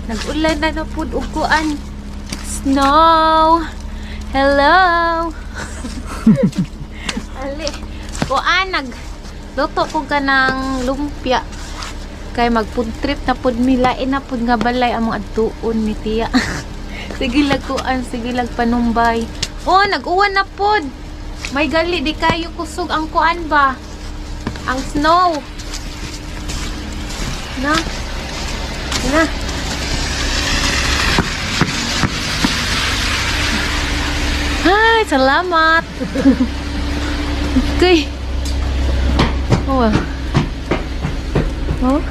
Nag-ulan na pud og kuan. Snow. Hello. Ali. Kuan nagluto ko kanang lumpia. Kay mag-food trip na pud milain na pud nga balay among adtuon ni tiya. Sige lag kuan, sige lag panumbay. Oh, nag-uwan na pud. May gali di kayo kusog ang kuan ba? Ang snow. Na. Na. Ay, salamat. Okay. Oh. Oh.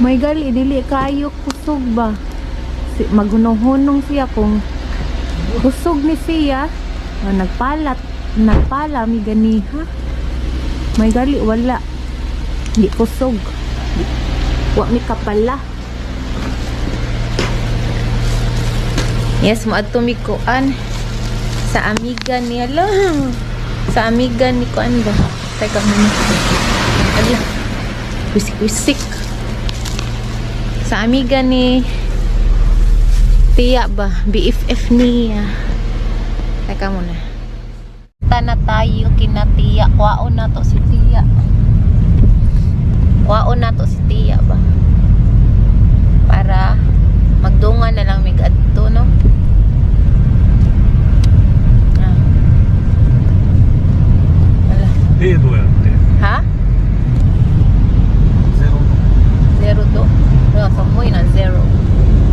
May gali dili kayo kusog ba? Magunong-hunong siya kung kusog ni siya. Nagpala mi gani ha. May gali wala. Di kusog. Wa mi kapala. Yes, maadto mi kuan sa amiga niya lang. Sa amiga ni kuan ba? Teka muna. Ala. Wisik-wisik. Sa amiga ni Tia ba? BFF niya. Teka muna. Na tayo kina Tia. Kwaon na to si Tia. Kwaon na to si Tia ba? Para magdungan na lang mig adto no. Ha? Zero do. No, samoy na zero.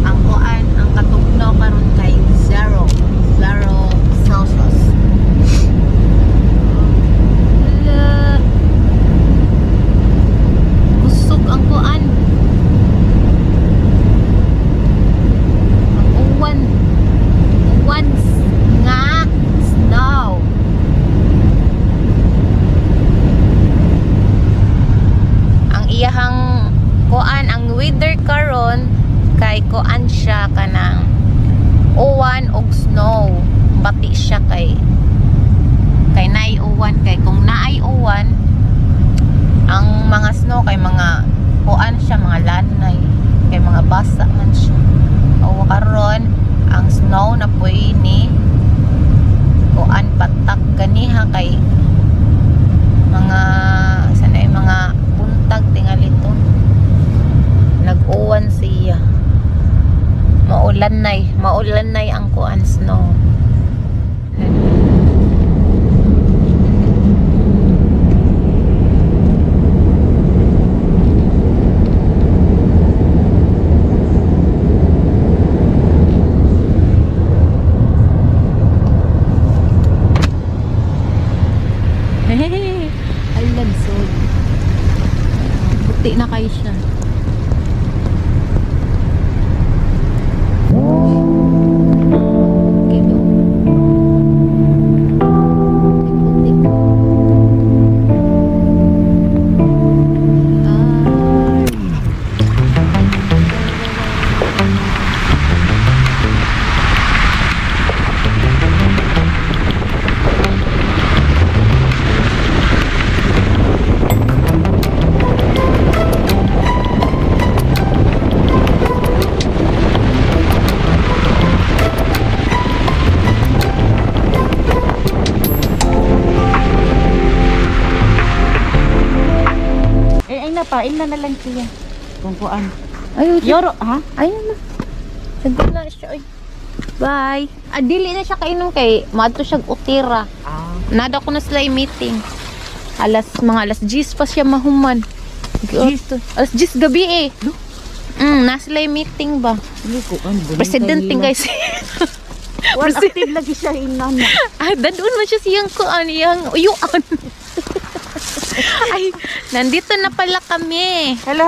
Ang kuan, ang katugnaw karon kay zero. Zero Celsius. Hala. Kusog ang kuan. Ang uwan. Uwan nga snow. Iyahang kuan ang weather karon kay kuan siya kanang uwan og snow bati siya kay naay uwan kay kung naay uwan ang mga snow kay mga kuan siya mga lanay kay mga basa man siya o karon ang snow na puy ni kuan patak ganiha kay mga sanay mga tag tingali to nag-uwan siya maulan nay ang kuan snow alam so puti na kayo siya. Pain na lang siya. Kung kuan. Ayun. Yoro, ha? Ayun na. Sagdan na siya. Oy. Bye. Dili na siya kainom kay maadto siya utira. Nada ko na sila meeting. Mga alas 10 pa siya mahuman. Alas 10 gabi na sila meeting ba? Presidente guys. Active lagi siya inan. Dadun man siya siyang kuan, yang uyuan. Ay, nandito na pala kami. Hello.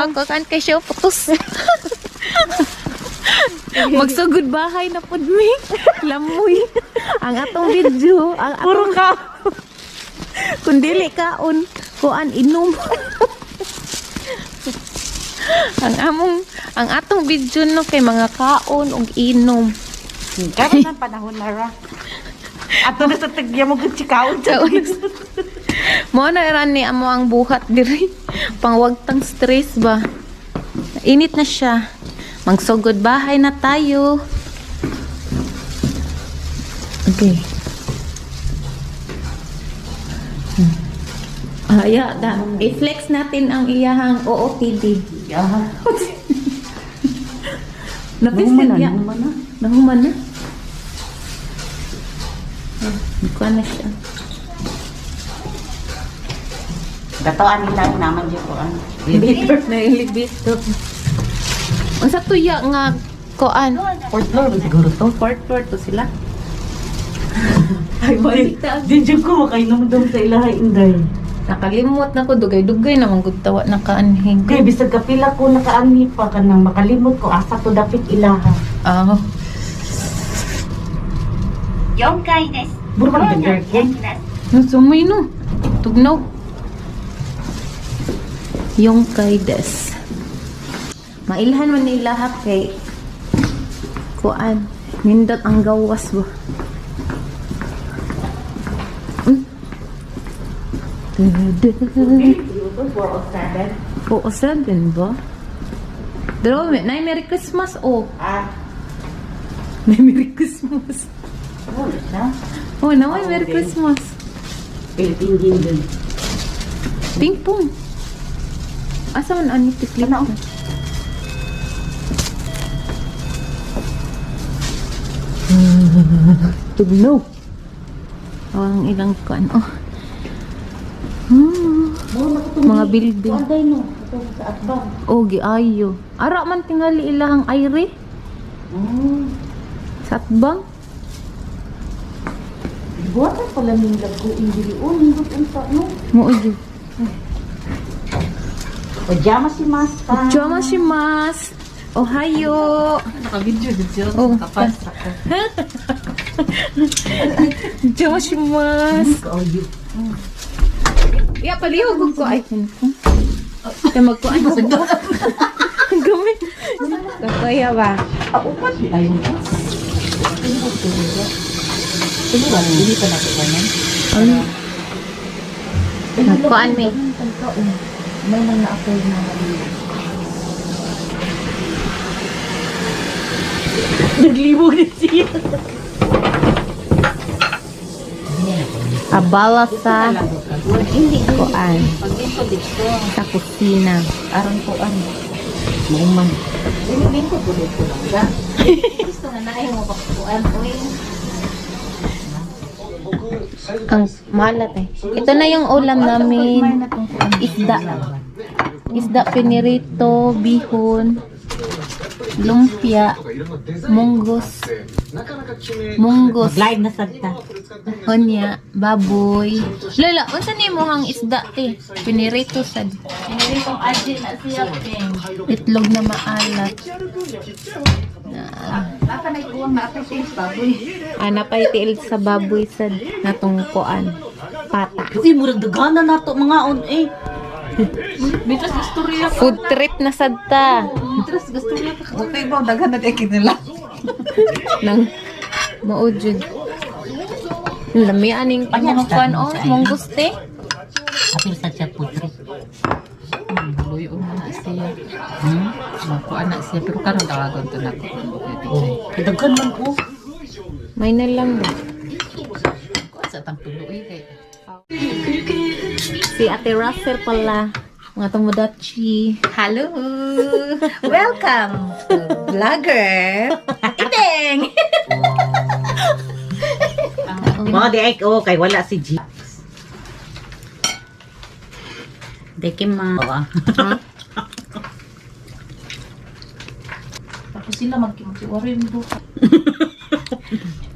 Kukan kay siya putos. Magsugod bahay na pud mi. Lamoy. Ang atong video, puro ka. Kung dili kaon, kuan inom. ang atong video no kay mga kaon ug inom. Karon ang panahon na ra. Ato na sa tagya mo gud chikaon. Mo na ran ni amo ang buhat diri. Pangwagtang stress ba. Init na siya. Magsugod bahay na tayo. Okay. I-flex natin ang iyahang OOTD. Yeah. Napisted niya. Nahuman na. Nahuman na. Ikuha na siya. Gatoan nila naman dyan ko ang Na elevator. Ang sa tuya nga koan. fourth floor siguro to. Fourth floor to sila. Ay, balik. Di dyan ko makainom daw sa ilahay, Inday. Nakalimot na ko. Dugay-dugay naman gud tawa nakaanhing. Kaya bisag kapila ko nakaanhi pa ka nang makalimot ko asa to dapit ilaha. Ah. 4階です。 Buro ka doors nag-dark yan.開きます。Sumay no. Tugnaw. Yung kay Des. Mailhan man nila ha kay kuan. Nindot ang gawas ba. Oo, 7 ba? Dalawa, may Merry Christmas, oh. Ah, May Merry Christmas. ano siya? Oh, na may Merry Christmas. Philippine Jingle. Ping pong. Asa man ani tislip na? Tugnaw. Oh, ang ilang kuan. Oh. Mga building. Anday no, ito sa atbang. Oh, giayo. Ara man tingali ilahang ayre sa atbang. Buwatan pala nila ko indili o nindot unta no. Mo ujud. Pajama si Masta. Choma shimasu. Ohayo. Naka-video din siya. Oh. Kapag Choma shimasu. audio. Ya, palihog ko ay. Kaya magkuan ko. Gamit. Kaya ba? Upat ayun ko. Ano ba? Hindi pa nakukunan. Ano? Magkuan mi. May mga ako na naglibog din siya. Abala sa kuan. Pag dito dito, Sa kusina. aron ko ano. Mauman. Hindi ko bulit ko lang ga. Gusto nga na ayaw mo pakuan oy. Ang malat eh. Ito na yung ulam namin. Isda. Isda pinirito, bihon, lumpia, munggos, Live na sagta. honya, baboy. Lala, unsa ni mo ang isda te? Pinirito sad. Pinili kong adjin na siya ping. Itlog na maalat. Baka nagkuwang na ako sa baboy. Napay tiil sa baboy sad natong kuan. Pata. Kasi murag dagana na to mga on eh. Bitas istorya. Food trip na sad ta. Bitas istorya. Okay ba daghan na ekin nila. Nang maujud. Lami aning mga kuan oh, munggos te. Apil sa siya putri. Luyo na siya. Makuha na siya. Pero karon tawagon to na ko. Daghan man ko. May na lang. Kuha sa tangtulo eh. Si Ate Russell pala. Mga tomodachi. Hello! Welcome to Vlogger Ideng! Mga di ay ko kay wala si G. Deki ma. Tapos sila magkiwarin do.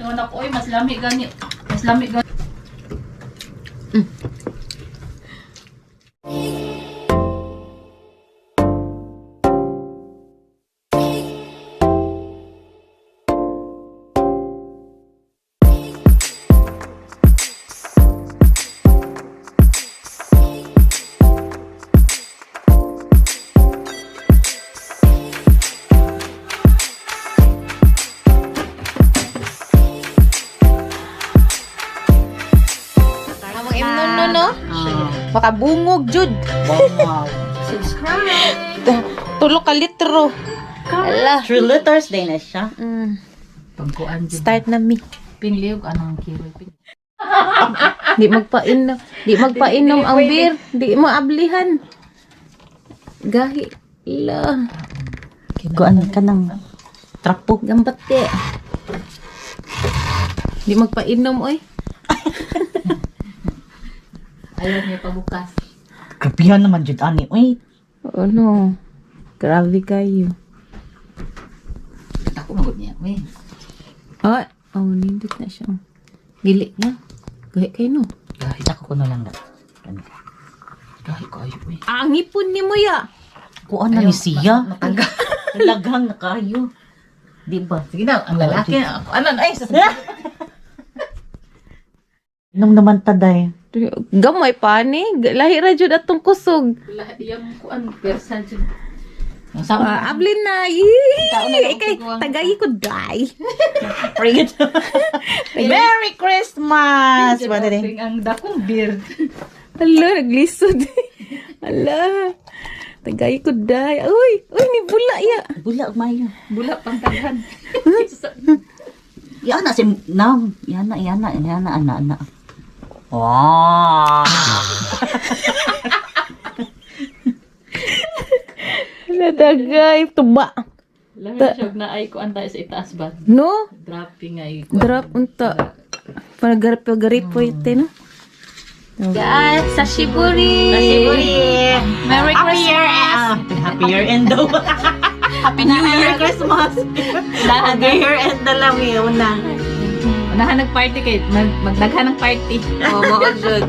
Ewan ako, oy, mas lami gani. Mas lami gani. Amang imnon no? Makabungog, Jud. Wow. tulo ka litro. Ala. 3 liters din na siya. Pagkuan dyan. Start na mi. Pingliog, anong kilo? Di magpainom ang beer. Di mo ablihan. Gahi. La. Kuan ka ng trapo. Gambate. Di magpainom oy. Ayaw niya pabukas. Grabihan naman jud ani. Uy, Oh no. Grabe kayo. Ako magod niya. May. Ah, oh, nindot na siya. Dili niya. Gahi kayo no. Kahit ako kuno lang na. kahit ko ayaw eh. Ang ipon ni mo ya. Kuan na ni siya. Matangga. Laghang na kayo. Di ba? Sige na, ang lalaki. Ako, ano, ay, Nung naman taday. Gamay pa ni. Lahi ra jud atong kusog. lahat yung kuan, persa dyan. Ang Ablin na. Tao na lang Kay tiguang- tagayi ko dai. Merry Christmas! Wala din. Ang dakong beard. Hala, naglisod. Hala. Tagay ko day. Uy, ni bula ya. Bula mayo. Bula pang taghan. Yana si Nam. Yana ana. Wow. Hala, tagay. Tuba. Lahat siya na ay kuan tayo sa itaas ba? No? Dropping ay Drop unta. Panagarip-garip po ite, no? Guys, sashiburi! Merry Christmas! Happy year end daw. Happy New Year! Christmas. Happy year end na lang yun na. Unahan nag-party kay magdaghan ng party. Oh, mga good.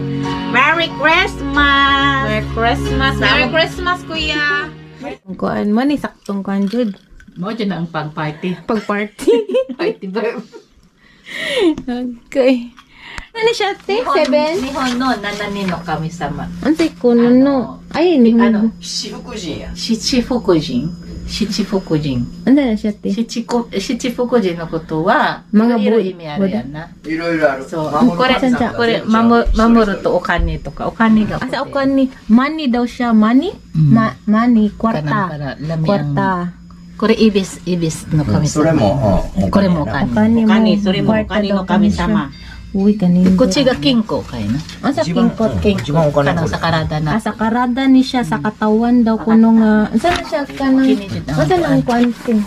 Merry Christmas! Merry Christmas! Merry Christmas, kuya! Kuan man, saktong kuan, Jud. Mo dyan na ang pang-party. Pag-party. Party ba? Okay. Ano siya, te? 7? Nihon no, nananino kami sama. Antay ko, no. Ay, ni Ano? Shichifukujin. Shichifukujin. Ano na siya, te? Shichifukujin no koto wa Mga iro bu- imi aru yan na. いろいろある。 So, 守る kore, 神様が kore, 全部 mamoru to okani to ka. Okani ga Asa ako ni, money daw siya, money? Money, kwarta. Para lami ang... Kwarta. Kore ibis no kami それ sama. も、うん、 Kore mo お金ね kani. Kani mo, Kani, sorry mo. kwarta Kani daw no kami siya. sama. Uy, kanin. Kuchi ga kinko kay na. Asa 一番、 kingkot? 一番お金 Kanang 取 sa karada na. Asa karada ni siya, sa katawan daw kuno nga. Asa na siya kanang, Kinijid ang asa na ang kwanting?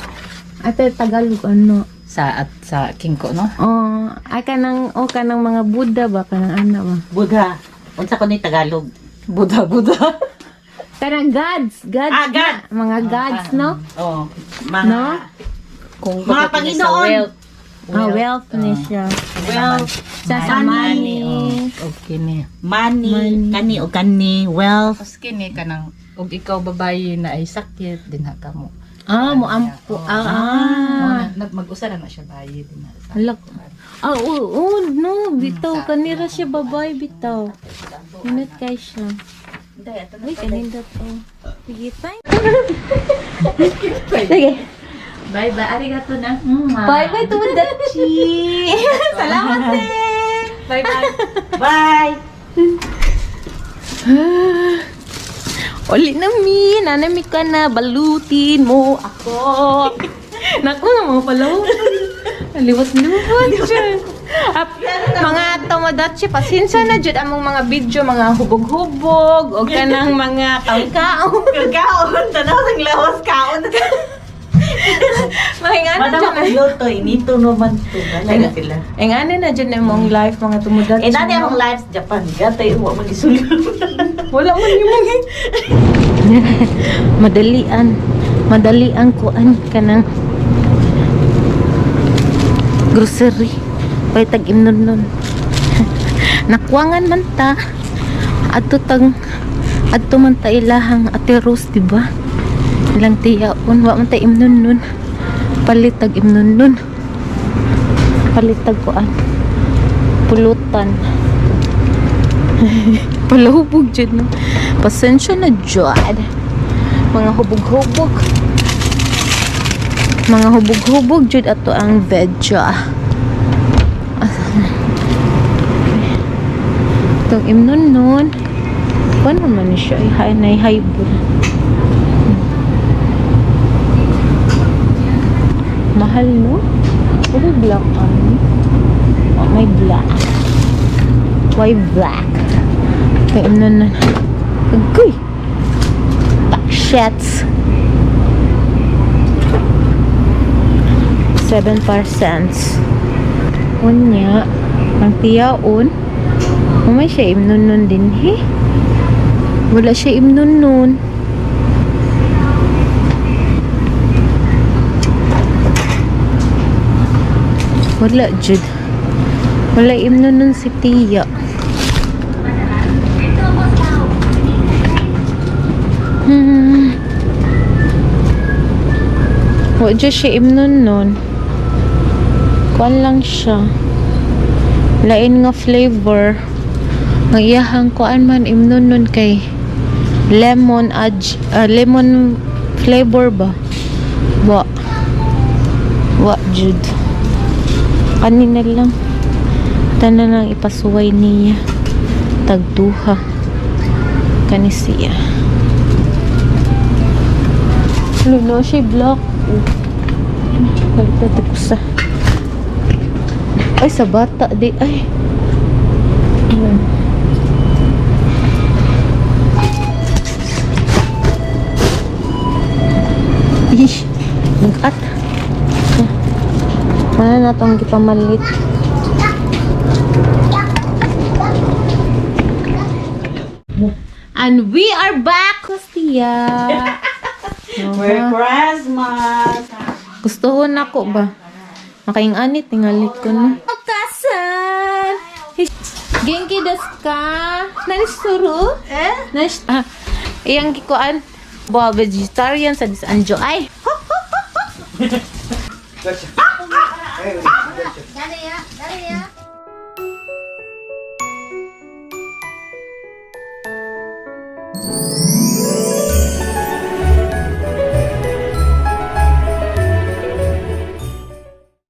Ate Tagalog, ano? Sa kinko no. Oh, ay kanang, kanang mga Buddha ba? Kanang ana ba? Buddha. Unsa ko ni Tagalog? Buddha. Kanang gods. Ah, God. na. Mga gods, no? Oh, mga No? Kung Mga bakit ni sa Panginoon. Wealth ni siya. wealth, Sa money. Okay ni. money, kani o kani, wealth. Tapos kini ka nang og ikaw babae na ay sakit din ha ka mo. Mo ampo. Mag-usara na siya bayi din na. Halak. No. Bitaw. Kanira siya babae, bitaw. Init kay siya. Uy, kanindot. Sige, time. Sige. Bye bye. Arigato na. Bye-bye to Dachi. Salamat, eh. Bye-bye. Bye! Uli na mi. Nanami ka na. Balutin mo ako. Naku na mga palaw. Liwat-liwat dyan. Mga tomodachi, pasensya na dyan among mga video, mga hubog-hubog, o kanang mga kaon-kaon. Kagaon, tanaw ng lawas kaon. Mahingano Madam dyan. ako luto, inito naman to. Gala sila. Ang ano na dyan among live, mga tomodachi. Eh, dati among live sa Japan. Gatay, huwag mag-isulo. Wala man yung mga... Madalian kuan ka ng grocery. Pay tag-imnon nun. Nakwangan man ta. Adto man ta ilahang Ate Rose, diba? Ilang tiyaon. Wa man ta imnon nun. Palit tag-imnon nun. Palit tag kuan. Pulutan. Palahubog dyan, no? Pasensya na dyan. Mga hubog-hubog. Mga hubog-hubog dyan. Ato ang vedja. Itong imnon nun. Paano man siya? Nay-hybrid. Mahal, no? Wala black ano? Oh, may black. Why black? Kaya ano na. Agoy! Shits. 7%. Unya, ang tiyaon. May siya imnun din, he. Wala siya imnun. Wala, Jud. Wala imnun si tiya. Wala dyan siya imnun. Kuan lang siya. Lain nga flavor. Ang iyahang kuan man imnun kay lemon flavor ba? Wa Jud. Kanina lang. Tanan lang ipasuway niya. Tagduha. Kani siya. Luno siya block. Baliktad ko sa. Ay, sa bata di. Ay. Ayan. Ish. Nag-at. Ano na itong gipamalit? And we are back, Kustia. Merry Christmas! Gusto na ko ba? Makaing anit, tingalit ko na. Okasan! Genki desu ka? Nanisuru? Iyang gikuan. Ba, vegetarian sa disanjo. Ay!